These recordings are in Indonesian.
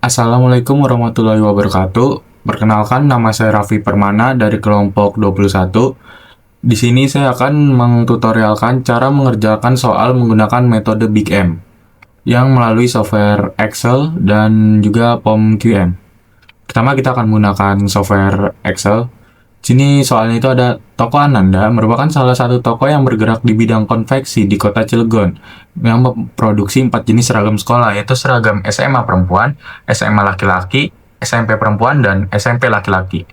Assalamualaikum warahmatullahi wabarakatuh. Perkenalkan, nama saya Raffi Permana dari kelompok 21. Di sini saya akan mengtutorialkan cara mengerjakan soal menggunakan metode Big M yang melalui software Excel dan juga POM-QM. Pertama kita akan menggunakan software Excel. Sini soalnya itu ada toko Ananda, merupakan salah satu toko yang bergerak di bidang konveksi di kota Cilegon, yang memproduksi 4 jenis seragam sekolah, yaitu seragam SMA perempuan, SMA laki-laki, SMP perempuan, dan SMP laki-laki.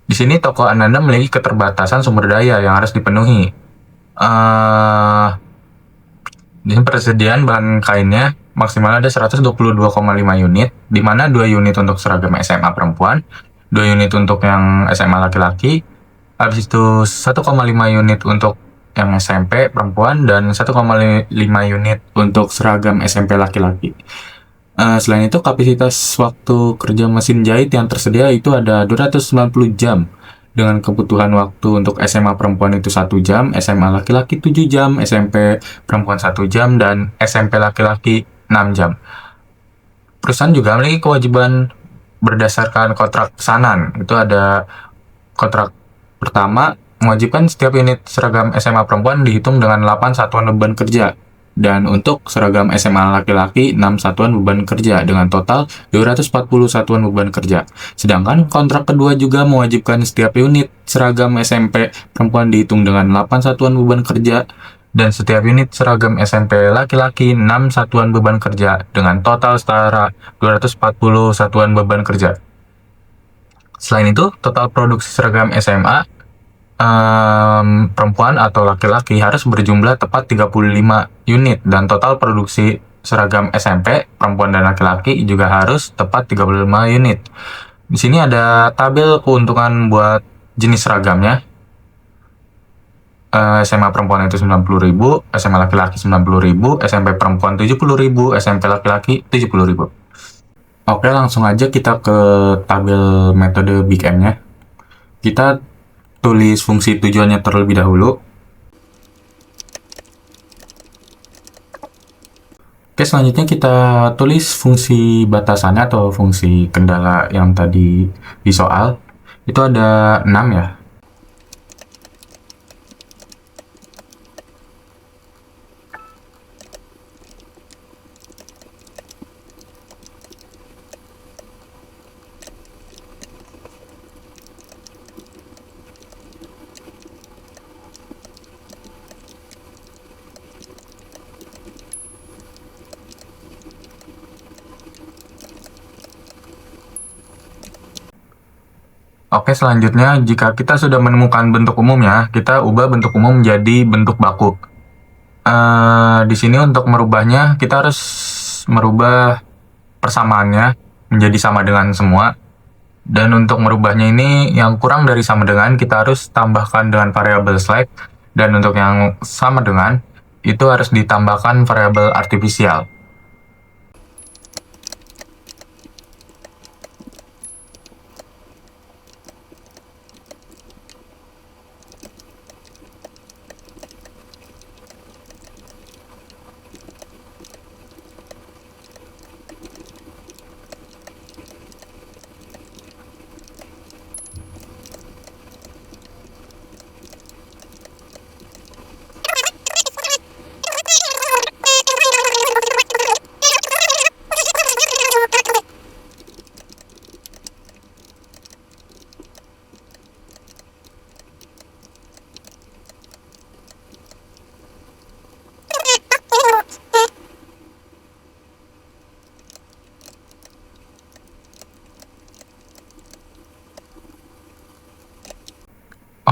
Di sini toko Ananda memiliki keterbatasan sumber daya yang harus dipenuhi. Di sini persediaan bahan kainnya maksimal ada 122,5 unit, di mana 2 unit untuk seragam SMA perempuan, 2 unit untuk yang SMA laki-laki, habis itu 1,5 unit untuk yang SMP perempuan, dan 1,5 unit untuk seragam SMP laki-laki. Selain itu, kapasitas waktu kerja mesin jahit yang tersedia itu ada 290 jam, dengan kebutuhan waktu untuk SMA perempuan itu 1 jam, SMA laki-laki 7 jam, SMP perempuan 1 jam, dan SMP laki-laki 6 jam. Perusahaan juga memiliki kewajiban berdasarkan kontrak pesanan. Itu ada kontrak pertama, mewajibkan setiap unit seragam SMA perempuan dihitung dengan 8 satuan beban kerja. Dan untuk seragam SMA laki-laki, 6 satuan beban kerja dengan total 240 satuan beban kerja. Sedangkan kontrak kedua juga mewajibkan setiap unit seragam SMP perempuan dihitung dengan 8 satuan beban kerja dan setiap unit seragam SMP laki-laki 6 satuan beban kerja dengan total setara 240 satuan beban kerja. Selain itu, total produksi seragam SMA perempuan atau laki-laki harus berjumlah tepat 35 unit dan total produksi seragam SMP perempuan dan laki-laki juga harus tepat 35 unit. Di sini ada tabel keuntungan buat jenis seragamnya. SMA perempuan itu 90.000, SMA laki-laki 90.000, SMP perempuan 70.000, SMP laki-laki 70.000. Oke, langsung aja kita ke tabel metode Big M-nya. Kita tulis fungsi tujuannya terlebih dahulu. Oke, selanjutnya kita tulis fungsi batasannya atau fungsi kendala yang tadi di soal. Itu ada 6 ya. Oke, selanjutnya jika kita sudah menemukan bentuk umumnya, kita ubah bentuk umum menjadi bentuk baku. Di sini untuk merubahnya, kita harus merubah persamaannya menjadi sama dengan semua. Dan untuk merubahnya ini, yang kurang dari sama dengan, kita harus tambahkan dengan variabel select. Dan untuk yang sama dengan, itu harus ditambahkan variabel artifisial.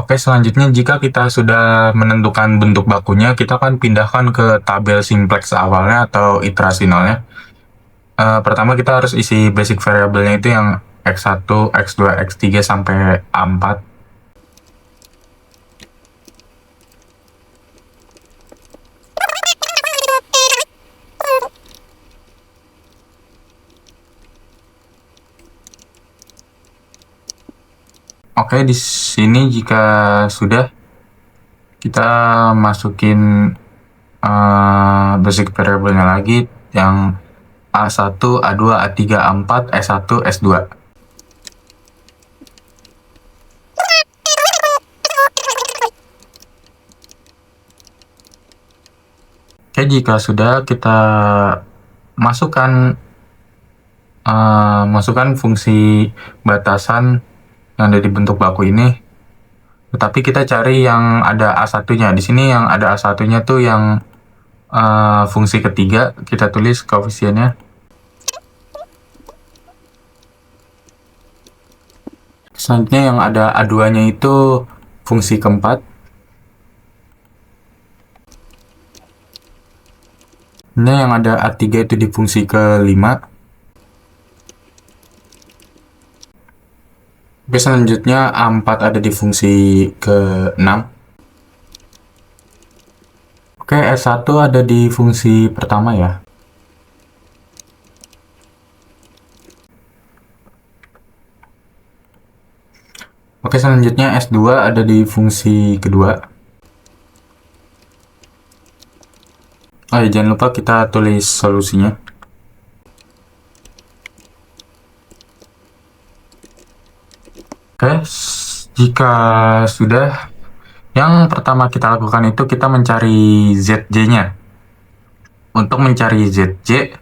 Oke, selanjutnya jika kita sudah menentukan bentuk bakunya, kita akan pindahkan ke tabel simplex awalnya atau iterasi nolnya. Pertama kita harus isi basic variabelnya itu yang X1, X2, X3 sampai A4. Oke, di sini jika sudah, kita masukin basic variabelnya lagi yang A1, A2, A3, A4, S1, S2. Oke, jika sudah kita masukkan fungsi batasan yang ada di bentuk baku ini, tetapi kita cari yang ada A1-nya. Di sini yang ada A1-nya tuh yang fungsi ketiga, kita tulis koefisiennya. Selanjutnya yang ada A2-nya itu fungsi keempat. Ini yang ada A3 itu di fungsi kelima. Oke, selanjutnya A4 ada di fungsi ke-6. Oke, S1 ada di fungsi pertama ya. Oke, selanjutnya S2 ada di fungsi kedua. Oh ya, jangan lupa kita tulis solusinya. Oke, jika sudah, yang pertama kita lakukan itu kita mencari ZJ-nya. Untuk mencari ZJ,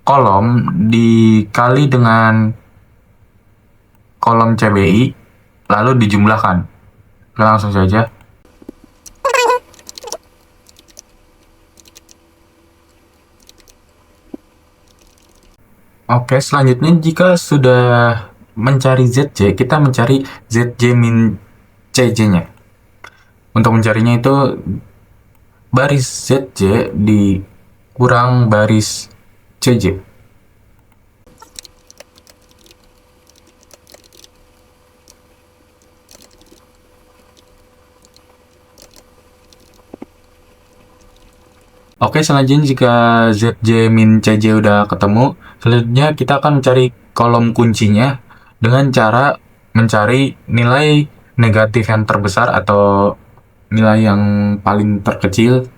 kolom dikali dengan kolom CBI, lalu dijumlahkan. Oke, langsung saja. Oke, selanjutnya jika sudah mencari ZJ, kita mencari ZJ min CJ-nya. Untuk mencarinya itu baris ZJ dikurang baris CJ. Oke, selanjutnya jika ZJ min CJ udah ketemu, selanjutnya kita akan mencari kolom kuncinya dengan cara mencari nilai negatif yang terbesar atau nilai yang paling terkecil.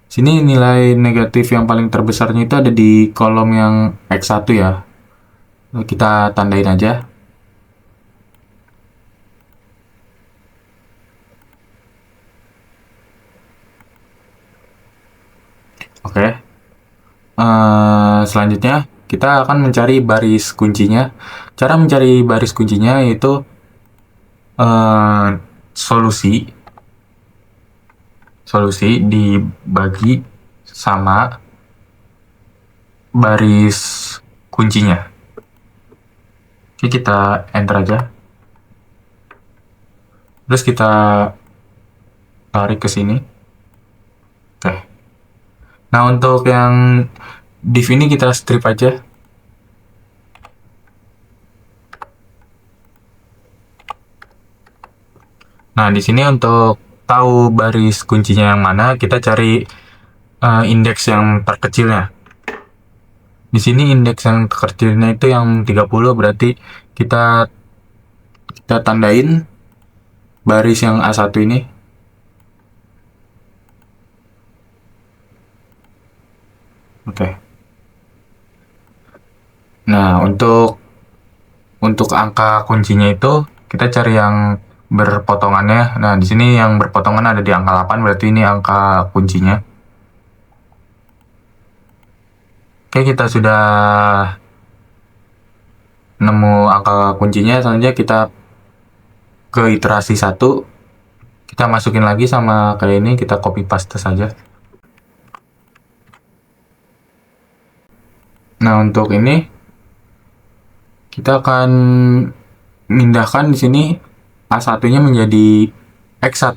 Sini nilai negatif yang paling terbesarnya itu ada di kolom yang X1 ya. Kita tandain aja. Oke. Selanjutnya kita akan mencari baris kuncinya. Cara mencari baris kuncinya yaitu solusi dibagi sama baris kuncinya. Oke, kita enter aja. Terus kita tarik ke sini. Oke. Nah, untuk yang div ini kita strip aja. Nah, di sini untuk tahu baris kuncinya yang mana, kita cari indeks yang terkecilnya. Di sini indeks yang terkecilnya itu yang 30, berarti kita tandain baris yang A1 ini. Oke. Nah, untuk angka kuncinya itu kita cari yang berpotongannya. Nah, di sini yang berpotongan ada di angka 8, berarti ini angka kuncinya. Oke, kita sudah nemu angka kuncinya. Selanjutnya kita ke iterasi 1. Kita masukin lagi sama kayak ini, kita copy paste saja. Nah, untuk ini kita akan mindahkan di sini A1-nya menjadi X1.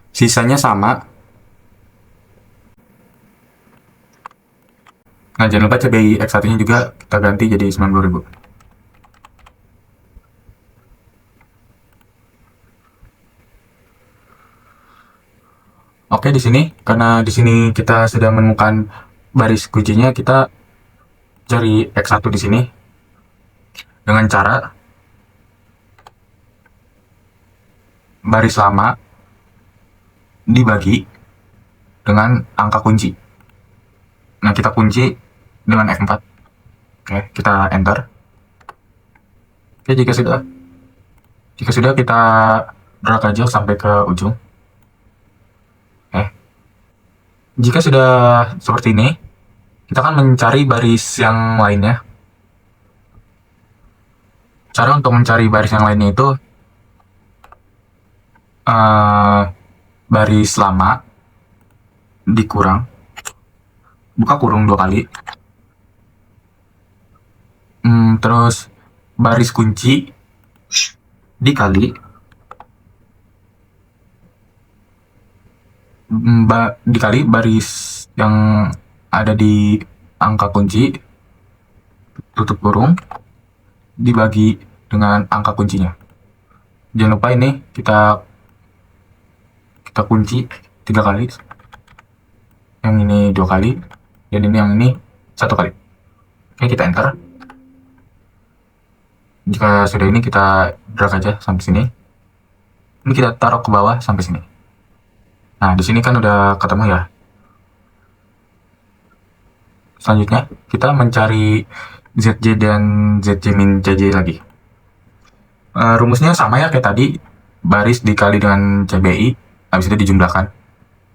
Sisanya sama. Nah, jangan lupa CBI X1-nya juga kita ganti jadi 90.000. Oke, di sini karena di sini kita sudah menemukan baris kuncinya, kita cari X1 di sini dengan cara baris lama dibagi dengan angka kunci. Nah, kita kunci dengan F4. Oke, kita enter. Oke, jika sudah kita drag aja sampai ke ujung. Oke. Jika sudah seperti ini, kita akan mencari baris yang lainnya. Cara untuk mencari baris yang lainnya itu baris lama dikurang, buka kurung 2 kali, terus baris kunci dikali baris yang ada di angka kunci, tutup kurung, dibagi dengan angka kuncinya. Jangan lupa ini kita kunci 3 kali, yang ini 2 kali, dan ini yang ini 1 kali. Oke, kita enter. Jika sudah ini kita drag aja sampai sini. Ini kita taruh ke bawah sampai sini. Nah, di sini kan udah ketemu ya. Selanjutnya kita mencari ZJ dan ZJ min CJ lagi. Rumusnya sama ya kayak tadi, baris dikali dengan CBI, habis itu dijumlahkan.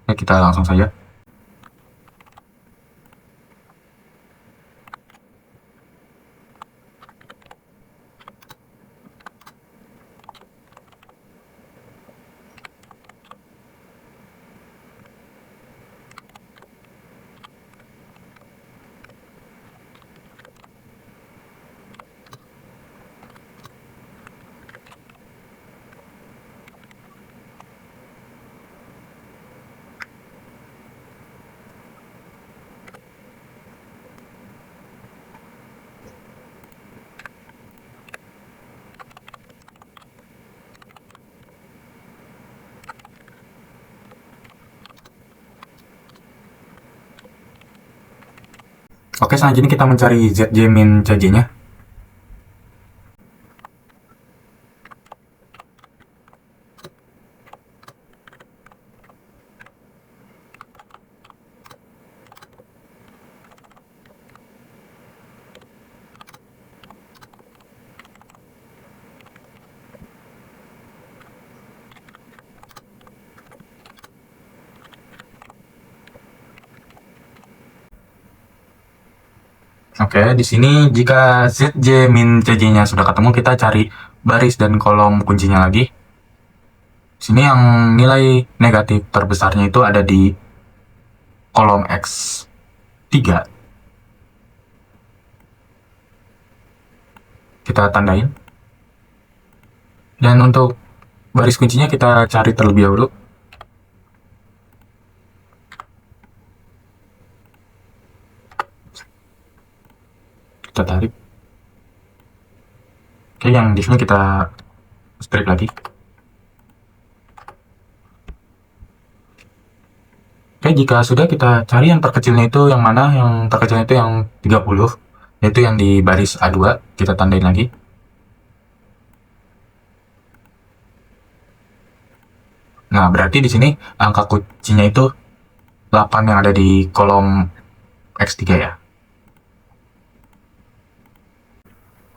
Ya, kita langsung saja. Oke, selanjutnya kita mencari ZJ min CJ-nya. Oke, di sini jika ZJ min CJ-nya sudah ketemu, kita cari baris dan kolom kuncinya lagi. Di sini yang nilai negatif terbesarnya itu ada di kolom X3. Kita tandain. Dan untuk baris kuncinya kita cari terlebih dahulu. Kita tarik. Oke, yang di sini kita strip lagi. Oke, jika sudah kita cari yang terkecilnya itu yang mana? Yang terkecilnya itu yang 30, yaitu yang di baris A2, kita tandain lagi. Nah, berarti di sini angka kuncinya itu 8 yang ada di kolom X3 ya.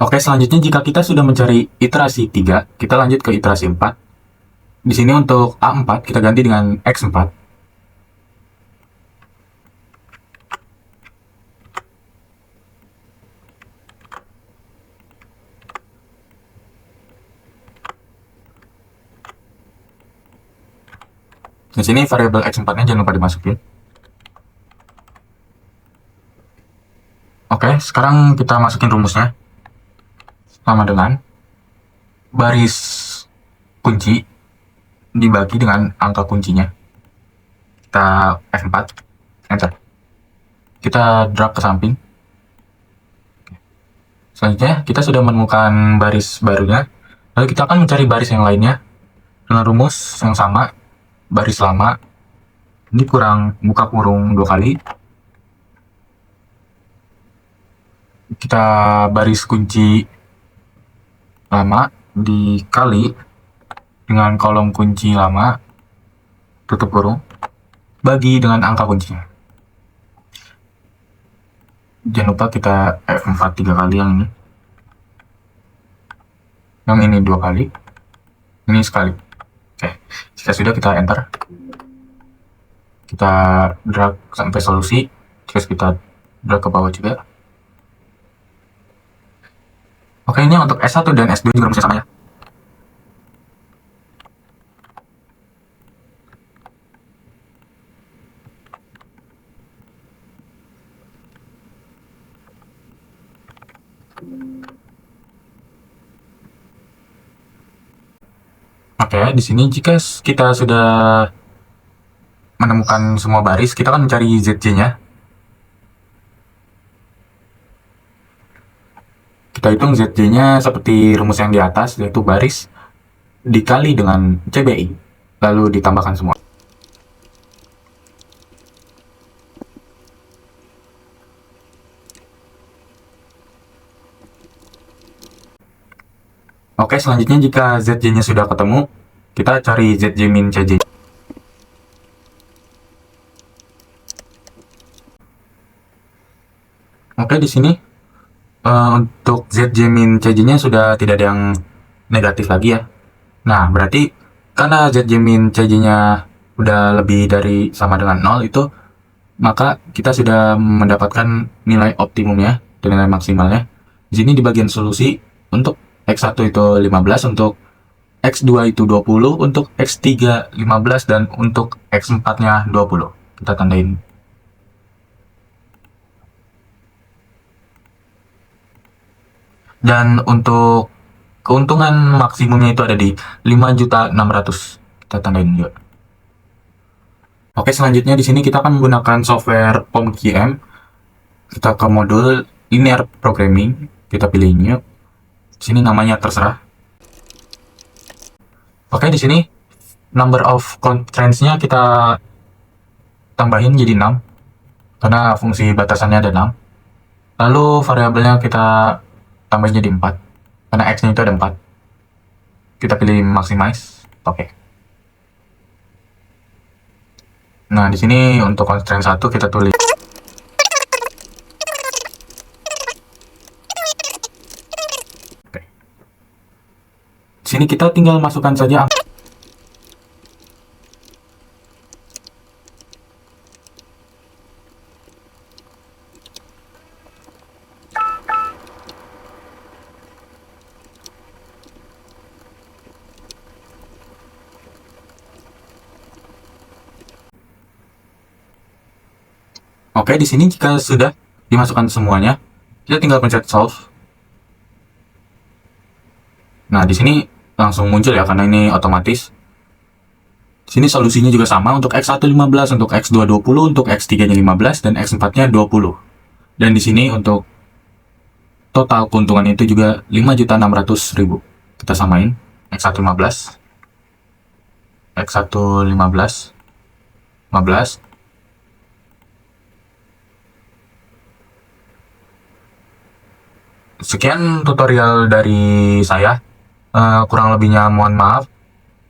Oke, selanjutnya jika kita sudah mencari iterasi 3, kita lanjut ke iterasi 4. Di sini untuk A4 kita ganti dengan X4. Di sini variabel X4-nya jangan lupa dimasukin. Oke, sekarang kita masukin rumusnya. Sama dengan baris kunci dibagi dengan angka kuncinya. Kita F4, enter. Kita drag ke samping. Selanjutnya, kita sudah menemukan baris barunya. Lalu kita akan mencari baris yang lainnya dengan rumus yang sama. Baris lama dikurang buka kurung 2 kali. Kita baris kunci lama dikali dengan kolom kunci lama, tutup kurung, bagi dengan angka kuncinya. Jangan lupa kita F4 3 kali yang ini. Yang ini 2 kali. Ini sekali. Oke, jika sudah kita enter. Kita drag sampai solusi. Terus kita drag ke bawah juga. Oke, ini untuk S1 dan S2 juga bisa sama ya. Oke, di sini jika kita sudah menemukan semua baris, kita akan mencari ZJ-nya. Kita hitung ZJ-nya seperti rumus yang di atas, yaitu baris dikali dengan CBI, lalu ditambahkan semua. Oke, selanjutnya jika ZJ-nya sudah ketemu, kita cari ZJ min CJ. Oke, di sini untuk ZJ min CJ-nya sudah tidak ada yang negatif lagi ya. Nah, berarti karena ZJ min CJ-nya udah lebih dari sama dengan 0 itu, maka kita sudah mendapatkan nilai optimumnya dan nilai maksimalnya. Di sini di bagian solusi, untuk X1 itu 15, untuk X2 itu 20, untuk X3 15, dan untuk X4-nya 20. Kita tandain. Dan untuk keuntungan maksimumnya itu ada di 5.600.000. Kita tandain juga. Oke, selanjutnya di sini kita akan menggunakan software POMQM. Kita ke modul linear programming, kita pilih new. Di sini namanya terserah. Oke, di sini number of constraints-nya kita tambahin jadi 6 karena fungsi batasannya ada 6. Lalu variabelnya kita tambahin jadi 4 karena x-nya itu ada 4. Kita pilih maximize. Oke. Nah, di sini untuk constraint 1 kita tulis sini kita tinggal masukkan saja. Oke, di sini jika sudah dimasukkan semuanya, kita tinggal pencet solve. Nah, di sini langsung muncul ya karena ini otomatis. Di sini solusinya juga sama untuk X1 15, untuk X2 20, untuk X3-nya 15 dan X4-nya 20. Dan di sini untuk total keuntungan itu juga 5.600.000. Kita samain X1 15, X1 15, 15. Sekian tutorial dari saya. Kurang lebihnya mohon maaf.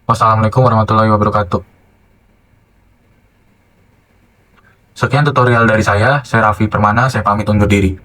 Wassalamualaikum warahmatullahi wabarakatuh. Sekian tutorial dari saya Raffi Permana, saya pamit undur diri.